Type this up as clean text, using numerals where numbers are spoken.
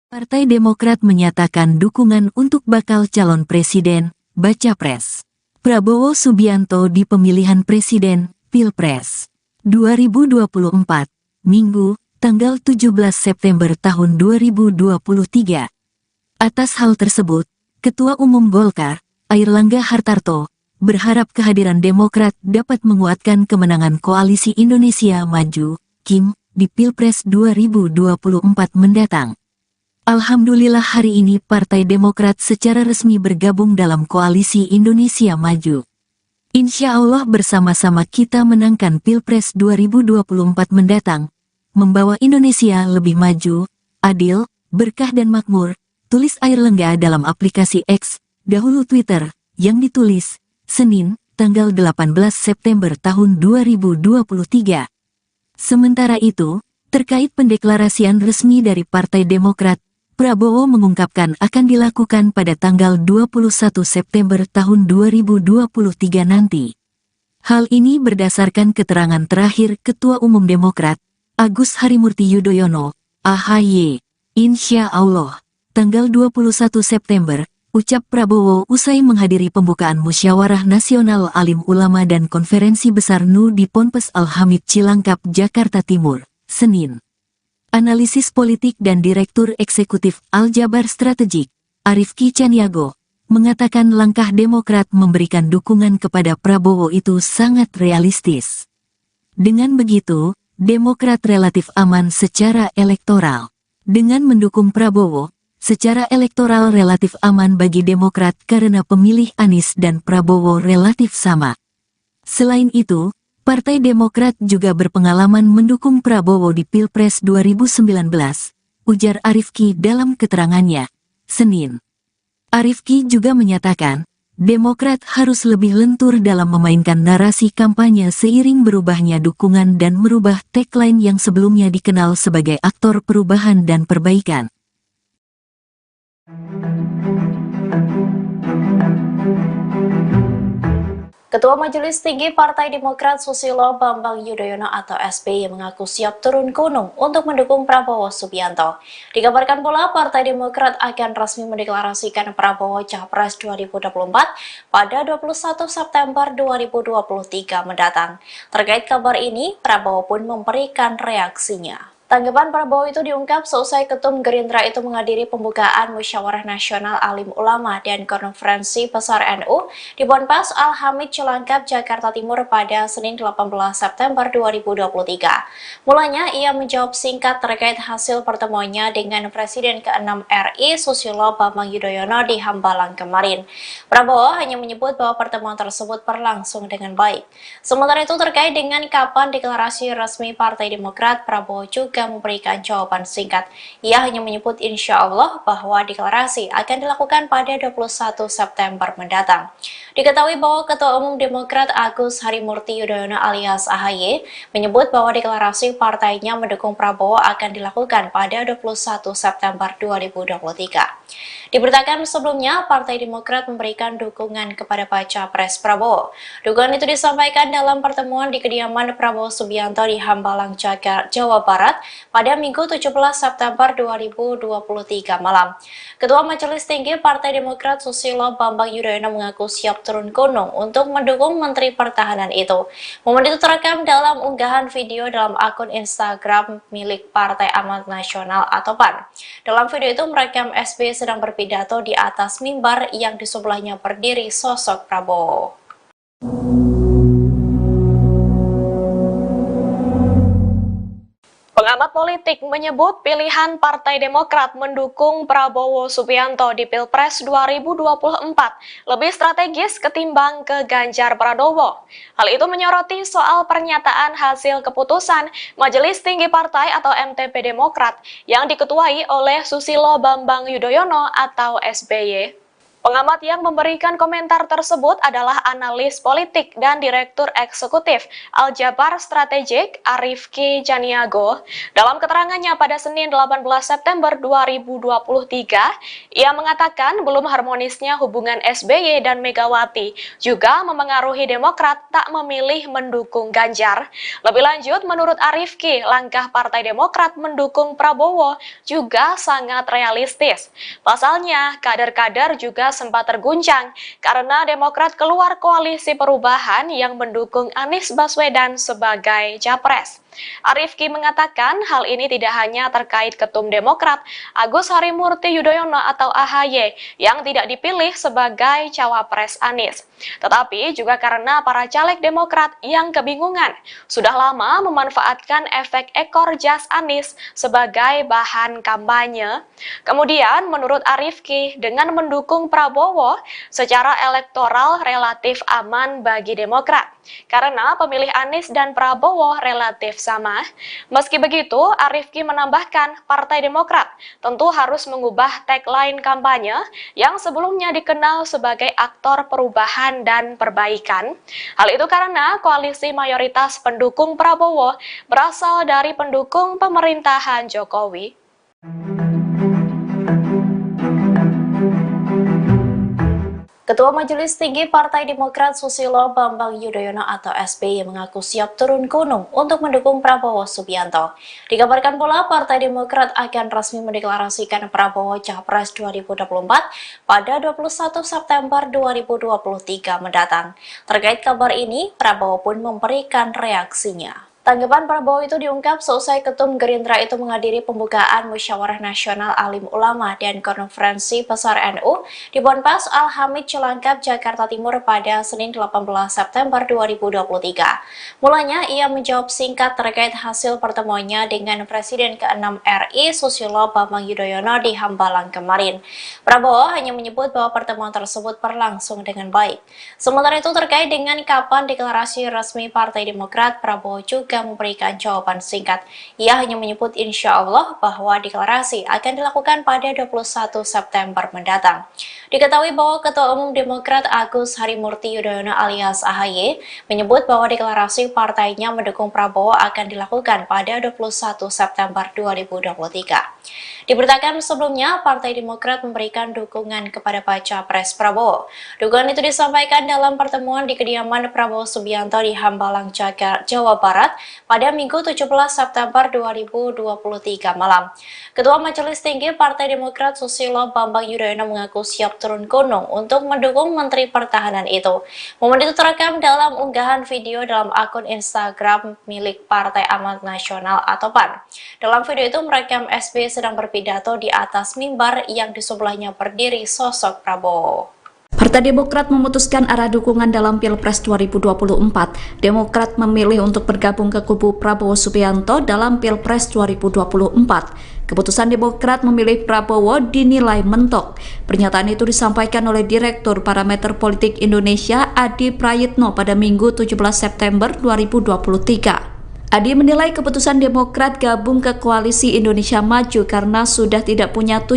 Partai Demokrat menyatakan dukungan untuk bakal calon presiden, baca pres. Prabowo Subianto di pemilihan presiden, Pilpres 2024, Minggu, tanggal 17 September tahun 2023. Atas hal tersebut, Ketua Umum Golkar, Airlangga Hartarto, berharap kehadiran Demokrat dapat menguatkan kemenangan Koalisi Indonesia Maju, KIM, di Pilpres 2024 mendatang. Alhamdulillah hari ini Partai Demokrat secara resmi bergabung dalam Koalisi Indonesia Maju. Insya Allah bersama-sama kita menangkan Pilpres 2024 mendatang, membawa Indonesia lebih maju, adil, berkah dan makmur, tulis Airlangga dalam aplikasi X, dahulu Twitter, yang ditulis, Senin, tanggal 18 September tahun 2023. Sementara itu, terkait pendeklarasian resmi dari Partai Demokrat, Prabowo mengungkapkan akan dilakukan pada tanggal 21 September tahun 2023 nanti. Hal ini berdasarkan keterangan terakhir Ketua Umum Demokrat, Agus Harimurti Yudhoyono, AHY. Insya Allah, tanggal 21 September, ucap Prabowo usai menghadiri pembukaan Musyawarah Nasional Alim Ulama dan Konferensi Besar NU di Ponpes Al-Hamid Cilangkap, Jakarta Timur, Senin. Analisis politik dan Direktur Eksekutif Al-Jabar Strategik, Arifki Caniago, mengatakan langkah Demokrat memberikan dukungan kepada Prabowo itu sangat realistis. Dengan begitu, Demokrat relatif aman secara elektoral. Dengan mendukung Prabowo, secara elektoral relatif aman bagi Demokrat karena pemilih Anies dan Prabowo relatif sama. Selain itu, Partai Demokrat juga berpengalaman mendukung Prabowo di Pilpres 2019, ujar Arifki dalam keterangannya, Senin. Arifki juga menyatakan, Demokrat harus lebih lentur dalam memainkan narasi kampanye seiring berubahnya dukungan dan merubah tagline yang sebelumnya dikenal sebagai aktor perubahan dan perbaikan. Ketua Majelis Tinggi Partai Demokrat Susilo Bambang Yudhoyono atau SBY mengaku siap turun gunung untuk mendukung Prabowo Subianto. Dikabarkan pula Partai Demokrat akan resmi mendeklarasikan Prabowo Capres 2024 pada 21 September 2023 mendatang. Terkait kabar ini, Prabowo pun memberikan reaksinya. Tanggapan Prabowo itu diungkap seusai Ketum Gerindra itu menghadiri pembukaan Musyawarah Nasional Alim Ulama dan Konferensi Besar NU di Ponpes Al-Hamid Cilangkap, Jakarta Timur pada Senin 18 September 2023. Mulanya ia menjawab singkat terkait hasil pertemuannya dengan Presiden ke-6 RI Susilo Bambang Yudhoyono di Hambalang kemarin. Prabowo hanya menyebut bahwa pertemuan tersebut berlangsung dengan baik. Sementara itu terkait dengan kapan deklarasi resmi Partai Demokrat, Prabowo juga memberikan jawaban singkat. Ia hanya menyebut insya Allah bahwa deklarasi akan dilakukan pada 21 September mendatang. Diketahui bahwa Ketua Umum Demokrat Agus Harimurti Yudhoyono alias AHY menyebut bahwa deklarasi partainya mendukung Prabowo akan dilakukan pada 21 September 2023. Diberitakan sebelumnya, Partai Demokrat memberikan dukungan kepada Baca Pres Prabowo. Dukungan itu disampaikan dalam pertemuan di kediaman Prabowo Subianto di Hambalang, Jawa Barat pada Minggu 17 September 2023 malam. Ketua Majelis Tinggi Partai Demokrat Susilo Bambang Yudhoyono mengaku siap turun gunung untuk mendukung Menteri Pertahanan itu. Momen itu terekam dalam unggahan video dalam akun Instagram milik Partai Amanat Nasional atau PAN. Dalam video itu merekam SBY sedang berpidato di atas mimbar yang di sebelahnya berdiri sosok Prabowo. Pengamat politik menyebut pilihan Partai Demokrat mendukung Prabowo Subianto di Pilpres 2024 lebih strategis ketimbang ke Ganjar Pranowo. Hal itu menyoroti soal pernyataan hasil keputusan Majelis Tinggi Partai atau MTP Demokrat yang diketuai oleh Susilo Bambang Yudhoyono atau SBY. Pengamat yang memberikan komentar tersebut adalah analis politik dan Direktur Eksekutif Aljabar Strategik Arifki Janiago. Dalam keterangannya pada Senin 18 September 2023, ia mengatakan belum harmonisnya hubungan SBY dan Megawati juga memengaruhi Demokrat tak memilih mendukung Ganjar. Lebih lanjut, menurut Arifki, langkah Partai Demokrat mendukung Prabowo juga sangat realistis. Pasalnya, kader-kader juga sempat terguncang karena Demokrat keluar koalisi perubahan yang mendukung Anies Baswedan sebagai capres. Arifki mengatakan hal ini tidak hanya terkait Ketum Demokrat Agus Harimurti Yudhoyono atau AHY yang tidak dipilih sebagai cawapres Anies, tetapi juga karena para caleg Demokrat yang kebingungan sudah lama memanfaatkan efek ekor jas Anies sebagai bahan kampanye. Kemudian menurut Arifki, dengan mendukung Prabowo secara elektoral relatif aman bagi Demokrat karena pemilih Anies dan Prabowo relatif sama. Meski begitu, Arifki menambahkan Partai Demokrat tentu harus mengubah tagline kampanye yang sebelumnya dikenal sebagai aktor perubahan dan perbaikan. Hal itu karena koalisi mayoritas pendukung Prabowo berasal dari pendukung pemerintahan Jokowi. Ketua Majelis Tinggi Partai Demokrat Susilo Bambang Yudhoyono atau SBY mengaku siap turun gunung untuk mendukung Prabowo Subianto. Dikabarkan pula Partai Demokrat akan resmi mendeklarasikan Prabowo Capres 2024 pada 21 September 2023 mendatang. Terkait kabar ini, Prabowo pun memberikan reaksinya. Tanggapan Prabowo itu diungkap seusai Ketum Gerindra itu menghadiri pembukaan Musyawarah Nasional Alim Ulama dan Konferensi Besar NU di Ponpes Al-Hamid Cilangkap, Jakarta Timur pada Senin 18 September 2023. Mulanya ia menjawab singkat terkait hasil pertemuannya dengan Presiden ke-6 RI Susilo Bambang Yudhoyono di Hambalang kemarin. Prabowo hanya menyebut bahwa pertemuan tersebut berlangsung dengan baik. Sementara itu terkait dengan kapan deklarasi resmi Partai Demokrat, Prabowo juga memberikan jawaban singkat. Ia hanya menyebut insya Allah bahwa deklarasi akan dilakukan pada 21 September mendatang. Diketahui bahwa Ketua Umum Demokrat Agus Harimurti Yudhoyono alias AHY menyebut bahwa deklarasi partainya mendukung Prabowo akan dilakukan pada 21 September 2023. Diberitakan sebelumnya, Partai Demokrat memberikan dukungan kepada Baca Pres Prabowo. Dukungan itu disampaikan dalam pertemuan di kediaman Prabowo Subianto di Hambalang, Jawa Barat pada Minggu 17 September 2023 malam. Ketua Majelis Tinggi Partai Demokrat Susilo Bambang Yudhoyono mengaku siap turun gunung untuk mendukung Menteri Pertahanan itu. Momen itu terekam dalam unggahan video dalam akun Instagram milik Partai Amanat Nasional atau PAN. Dalam video itu merekam SBY sedang berpidato di atas mimbar yang di sebelahnya berdiri sosok Prabowo. Partai Demokrat memutuskan arah dukungan dalam Pilpres 2024. Demokrat memilih untuk bergabung ke kubu Prabowo Subianto dalam Pilpres 2024. Keputusan Demokrat memilih Prabowo dinilai mentok. Pernyataan itu disampaikan oleh Direktur Parameter Politik Indonesia Adi Prayitno pada Minggu 17 September 2023. Adi menilai keputusan Demokrat gabung ke Koalisi Indonesia Maju karena sudah tidak punya